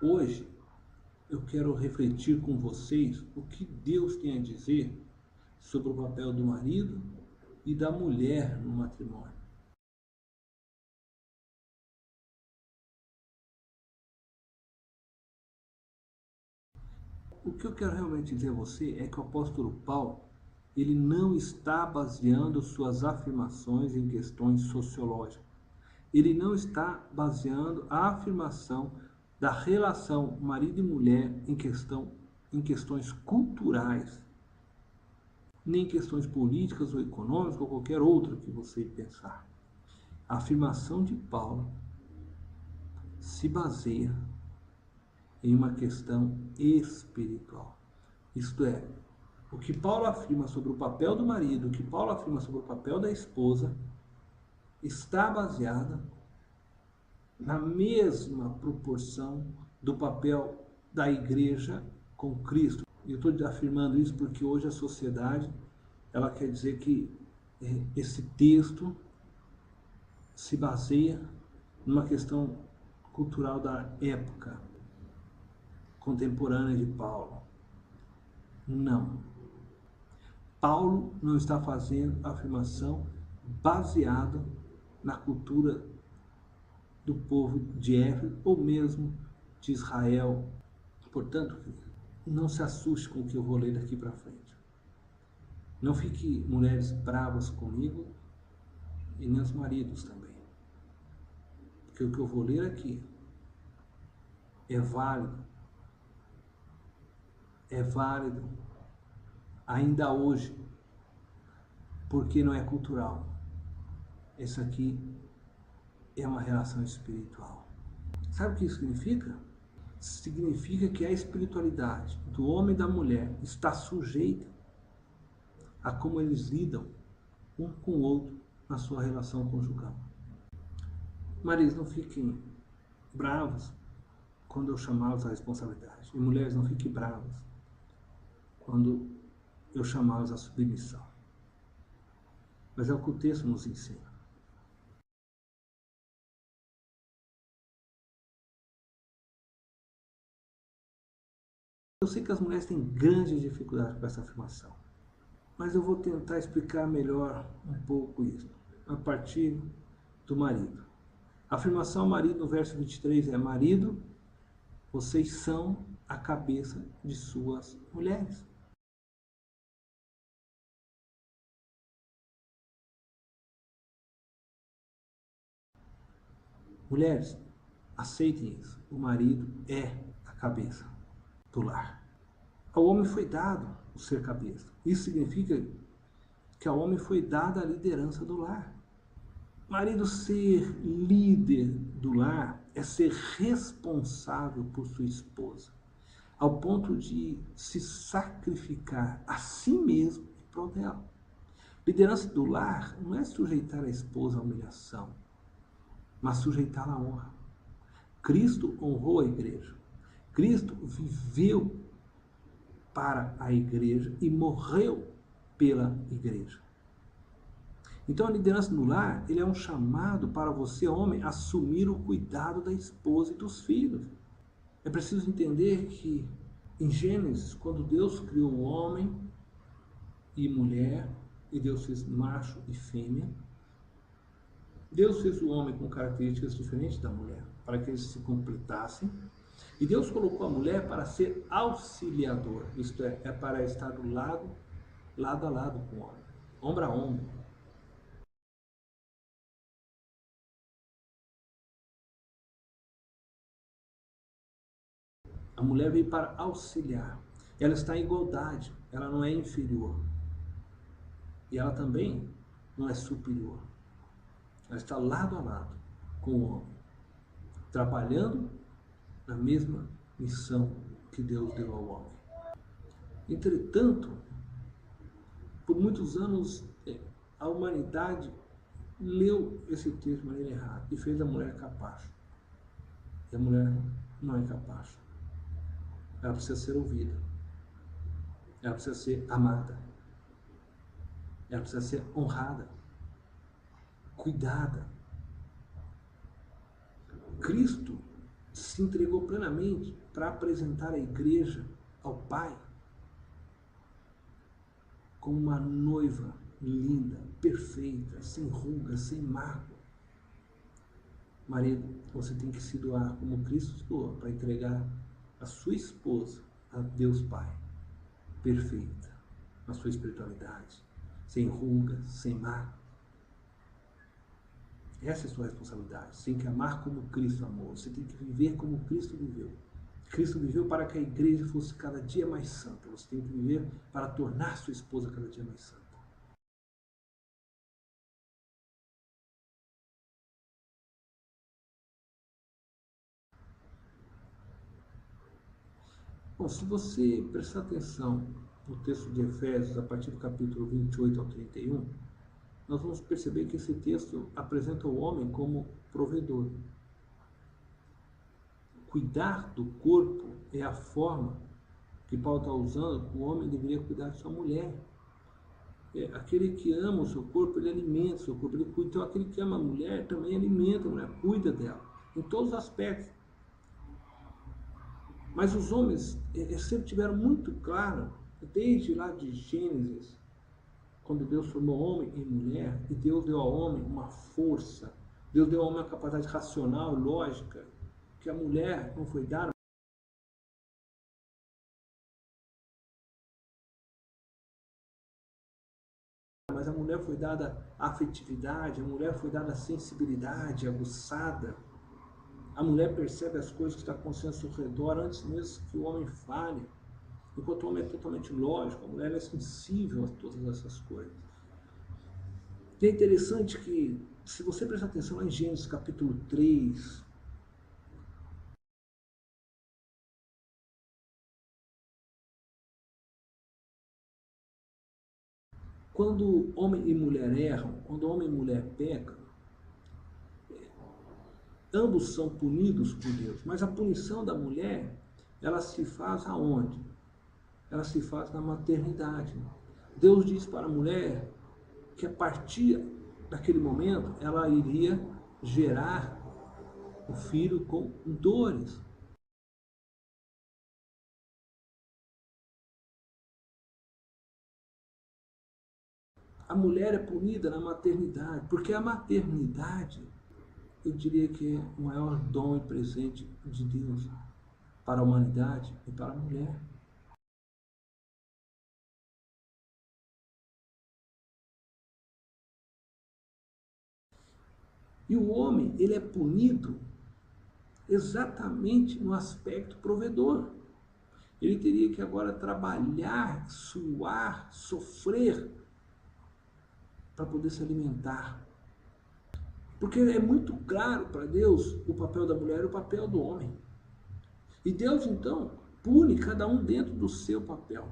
Hoje eu quero refletir com vocês o que Deus tem a dizer sobre o papel do marido e da mulher no matrimônio. O que eu quero realmente dizer a você é que o apóstolo Paulo, ele não está baseando suas afirmações em questões sociológicas. Ele não está baseando a afirmação da relação marido e mulher em questões culturais, nem em questões políticas ou econômicas ou qualquer outra que você pensar. A afirmação de Paulo se baseia em uma questão espiritual. Isto é, o que Paulo afirma sobre o papel do marido, o que Paulo afirma sobre o papel da esposa, está baseada na mesma proporção do papel da igreja com Cristo. E eu estou afirmando isso porque hoje a sociedade, ela quer dizer que esse texto se baseia numa questão cultural da época contemporânea de Paulo. Não. Paulo não está fazendo a afirmação baseada na cultura do povo de Éfeso ou mesmo de Israel. Portanto, não se assuste com o que eu vou ler daqui para frente. Não fique mulheres bravas comigo e nem os maridos também. Porque o que eu vou ler aqui é válido ainda hoje, porque não é cultural. Isso aqui é uma relação espiritual. Sabe o que isso significa? Significa que a espiritualidade do homem e da mulher está sujeita a como eles lidam um com o outro na sua relação conjugal. Maridos, não fiquem bravos quando eu chamá-los à responsabilidade. E mulheres, não fiquem bravas quando eu chamá-los à submissão. Mas é o que o texto nos ensina. Eu sei que as mulheres têm grande dificuldade com essa afirmação, mas eu vou tentar explicar melhor um pouco isso, a partir do marido. A afirmação marido no verso 23 é: marido, vocês são a cabeça de suas mulheres. Mulheres, aceitem isso. O marido é a cabeça do lar. Ao homem foi dado o ser cabeça. Isso significa que ao homem foi dada a liderança do lar. Marido, ser líder do lar é ser responsável por sua esposa, ao ponto de se sacrificar a si mesmo em prol dela. Liderança do lar não é sujeitar a esposa à humilhação, mas sujeitá-la à honra. Cristo honrou a igreja. Cristo viveu para a igreja e morreu pela igreja. Então a liderança no lar, ele é um chamado para você, homem, assumir o cuidado da esposa e dos filhos. É preciso entender que em Gênesis, quando Deus criou o homem e mulher, e Deus fez macho e fêmea, Deus fez o homem com características diferentes da mulher, para que eles se completassem. E Deus colocou a mulher para ser auxiliador, isto é para estar do lado a lado com o homem, ombro a ombro. A mulher veio para auxiliar. Ela está em igualdade, ela não é inferior. E ela também não é superior. Ela está lado a lado com o homem, trabalhando na mesma missão que Deus deu ao homem. Entretanto, por muitos anos, a humanidade leu esse texto de maneira errada e fez a mulher capacho. E a mulher não é capacho. Ela precisa ser ouvida. Ela precisa ser amada. Ela precisa ser honrada, cuidada. Cristo se entregou plenamente para apresentar a igreja ao Pai como uma noiva linda, perfeita, sem rugas, sem mácula. Marido, você tem que se doar como Cristo se doou para entregar a sua esposa a Deus Pai, perfeita na sua espiritualidade, sem rugas, sem mácula. Essa é a sua responsabilidade. Você tem que amar como Cristo amou. Você tem que viver como Cristo viveu. Cristo viveu para que a igreja fosse cada dia mais santa. Você tem que viver para tornar sua esposa cada dia mais santa. Bom, se você prestar atenção no texto de Efésios, a partir do capítulo 28 ao 31, nós vamos perceber que esse texto apresenta o homem como provedor. Cuidar do corpo é a forma que Paulo está usando que o homem deveria cuidar de sua mulher. Aquele que ama o seu corpo, ele alimenta o seu corpo, ele cuida. Então, aquele que ama a mulher também alimenta a mulher, cuida dela, em todos os aspectos. Mas os homens sempre tiveram muito claro, desde lá de Gênesis, quando Deus formou homem e mulher, e Deus deu ao homem uma força, Deus deu ao homem uma capacidade racional, lógica, que a mulher não foi dada. Mas a mulher foi dada a afetividade, a mulher foi dada a sensibilidade aguçada. A mulher percebe as coisas que estão acontecendo ao seu redor antes mesmo que o homem fale. Enquanto o homem é totalmente lógico, a mulher é sensível a todas essas coisas. E é interessante que, se você prestar atenção lá em Gênesis capítulo 3, quando homem e mulher erram, quando homem e mulher pecam, ambos são punidos por Deus. Mas a punição da mulher, ela se faz aonde? Ela se faz na maternidade. Deus diz para a mulher que a partir daquele momento ela iria gerar o filho com dores. A mulher é punida na maternidade, porque a maternidade, eu diria que é o maior dom e presente de Deus para a humanidade e para a mulher. E o homem, ele é punido exatamente no aspecto provedor. Ele teria que agora trabalhar, suar, sofrer para poder se alimentar. Porque é muito claro para Deus o papel da mulher e o papel do homem. E Deus, então, pune cada um dentro do seu papel.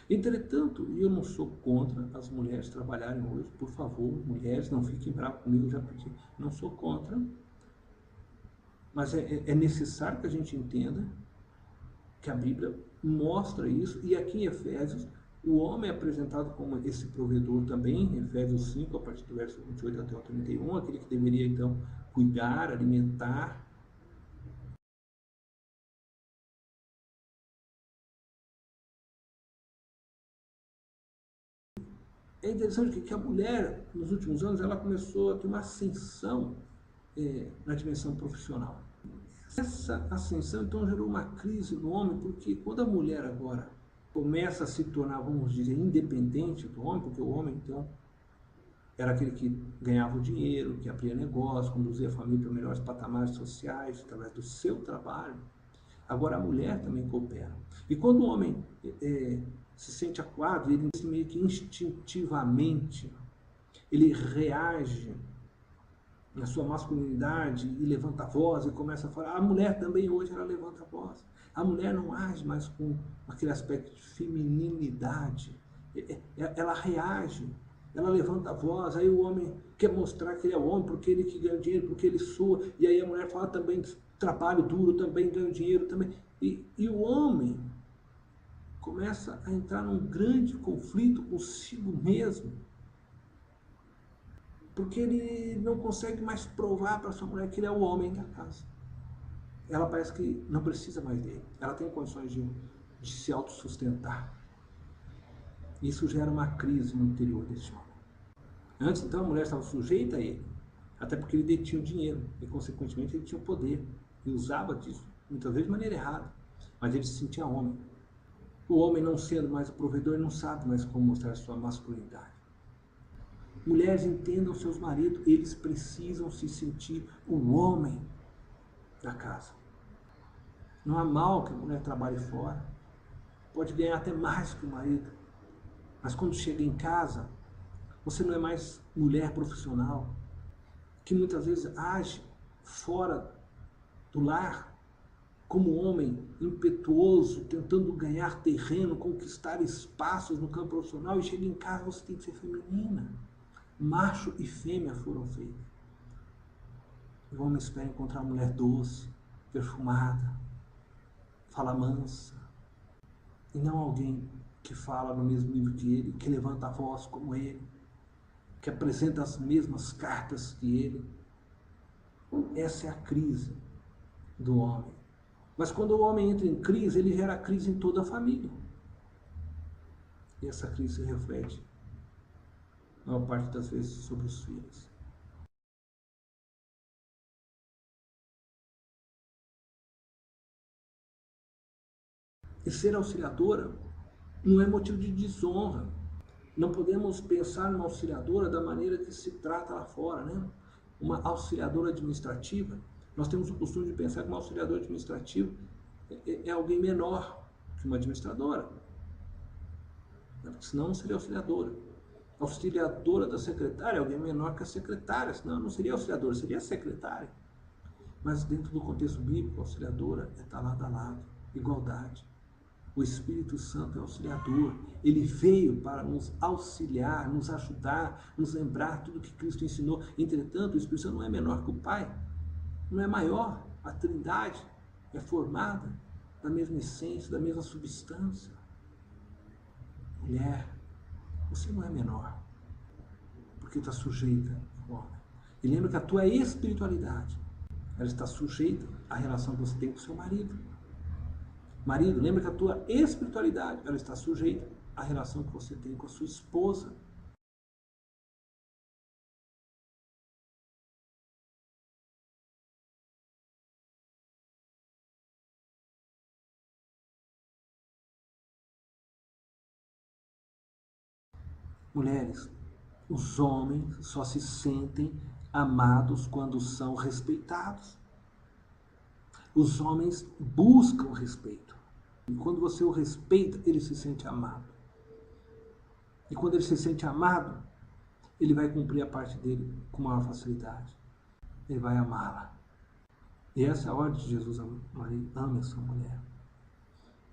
Entretanto, e eu não sou contra as mulheres trabalharem hoje, por favor, mulheres, não fiquem bravos comigo, já pedi, não sou contra, mas é necessário que a gente entenda que a Bíblia mostra isso, e aqui em Efésios, o homem é apresentado como esse provedor também, em Efésios 5, a partir do verso 28 até o 31, aquele que deveria então cuidar, alimentar. É interessante que a mulher, nos últimos anos, ela começou a ter uma ascensão na dimensão profissional. Essa ascensão, então, gerou uma crise no homem, porque quando a mulher agora começa a se tornar, vamos dizer, independente do homem, porque o homem, então, era aquele que ganhava o dinheiro, que abria negócio, conduzia a família para melhores patamares sociais, através do seu trabalho. Agora a mulher também coopera. E quando o homem se sente acuado, ele meio que instintivamente, ele reage na sua masculinidade e levanta a voz e começa a falar. A mulher também hoje ela levanta a voz. A mulher não age mais com aquele aspecto de feminilidade. Ela reage, ela levanta a voz, aí o homem quer mostrar que ele é homem, porque ele que ganha dinheiro, porque ele sua, e aí a mulher fala também trabalho duro, também ganho dinheiro, também. E o homem começa a entrar num grande conflito consigo mesmo, porque ele não consegue mais provar para sua mulher que ele é o homem da casa. ela parece que não precisa mais dele. Ela tem condições de se autossustentar. Isso gera uma crise no interior desse homem. Antes, então, a mulher estava sujeita a ele, até porque ele detinha o dinheiro e, consequentemente, ele tinha o poder e usava disso, muitas vezes de maneira errada, mas ele se sentia homem. O homem, não sendo mais o provedor, não sabe mais como mostrar sua masculinidade. Mulheres, entendam seus maridos, eles precisam se sentir o homem da casa. Não há mal que a mulher trabalhe fora, pode ganhar até mais que o marido, mas quando chega em casa, você não é mais mulher profissional, que muitas vezes age fora do lar como homem impetuoso, tentando ganhar terreno, conquistar espaços no campo profissional, e chega em casa, você tem que ser feminina. Macho e fêmea foram feitos. O homem espera encontrar uma mulher doce, perfumada, fala mansa, e não alguém que fala no mesmo nível que ele, que levanta a voz como ele, que apresenta as mesmas cartas que ele. Essa é a crise do homem. Mas quando o homem entra em crise, ele gera crise em toda a família. E essa crise se reflete, a maior parte das vezes, sobre os filhos. E ser auxiliadora não é motivo de desonra. Não podemos pensar numa auxiliadora da maneira que se trata lá fora, né? Uma auxiliadora administrativa. Nós temos o costume de pensar que uma auxiliadora administrativa é alguém menor que uma administradora. Senão não seria auxiliadora. A auxiliadora da secretária é alguém menor que a secretária, senão não seria auxiliadora, seria a secretária. Mas dentro do contexto bíblico, a auxiliadora é estar lado a lado, igualdade. O Espírito Santo é auxiliador. Ele veio para nos auxiliar, nos ajudar, nos lembrar tudo que Cristo ensinou. Entretanto, o Espírito Santo não é menor que o Pai, não é maior. A Trindade é formada da mesma essência, da mesma substância. Mulher, você não é menor, porque está sujeita ao homem. E lembra que a tua espiritualidade, ela está sujeita à relação que você tem com o seu marido. Marido, lembra que a tua espiritualidade, ela está sujeita à relação que você tem com a sua esposa. Mulheres, os homens só se sentem amados quando são respeitados. Os homens buscam respeito. E quando você o respeita, ele se sente amado. E quando ele se sente amado, ele vai cumprir a parte dele com maior facilidade. Ele vai amá-la. E essa é a ordem de Jesus a Maria: ame essa mulher.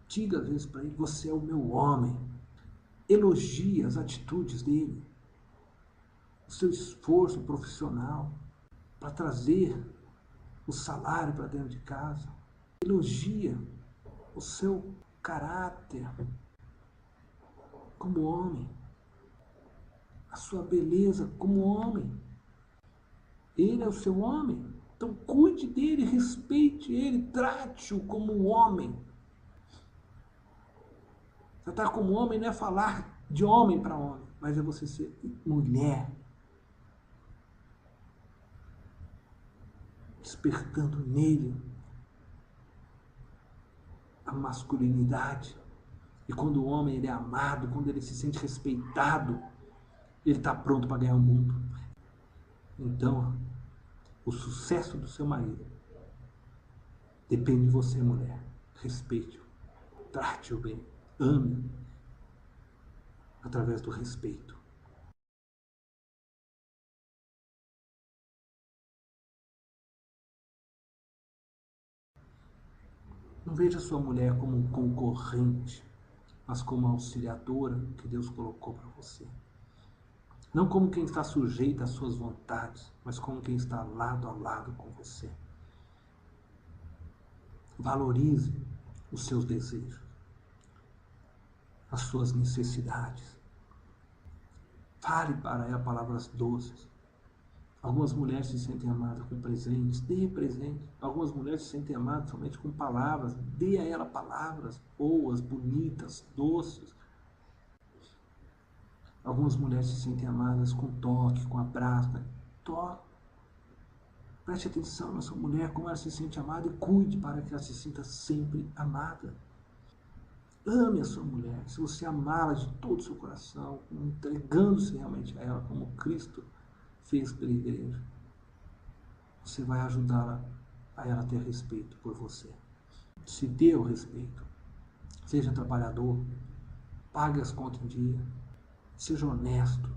Diga às vezes para ele: você é o meu homem. Elogie as atitudes dele, o seu esforço profissional para trazer o salário para dentro de casa. Elogia o seu caráter como homem, a sua beleza como homem. Ele é o seu homem, então cuide dele, respeite ele, trate-o como homem. Tratar como homem não é falar de homem para homem, mas é você ser mulher. Despertando nele a masculinidade. E quando o homem ele é amado, quando ele se sente respeitado, ele está pronto para ganhar o mundo. Então, o sucesso do seu marido depende de você, mulher. Respeite-o, trate-o bem, ame através do respeito. Não veja sua mulher como um concorrente, mas como auxiliadora que Deus colocou para você. Não como quem está sujeita às suas vontades, mas como quem está lado a lado com você. Valorize os seus desejos, as suas necessidades. Fale para ela palavras doces. Algumas mulheres se sentem amadas com presentes, dê presente. Algumas mulheres se sentem amadas somente com palavras, dê a ela palavras boas, bonitas, doces. Algumas mulheres se sentem amadas com toque, com abraço. Toque. Preste atenção na sua mulher, como ela se sente amada, e cuide para que ela se sinta sempre amada. Ame a sua mulher. Se você amá-la de todo o seu coração, entregando-se realmente a ela, como Cristo fez pela igreja, você vai ajudá-la a ela ter respeito por você. Se dê o respeito. Seja trabalhador. Pague as contas em dia. Seja honesto.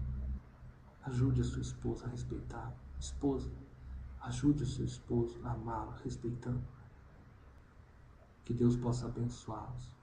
Ajude a sua esposa a respeitar. Esposa, ajude o seu esposo a amá-la, respeitando. Que Deus possa abençoá-los.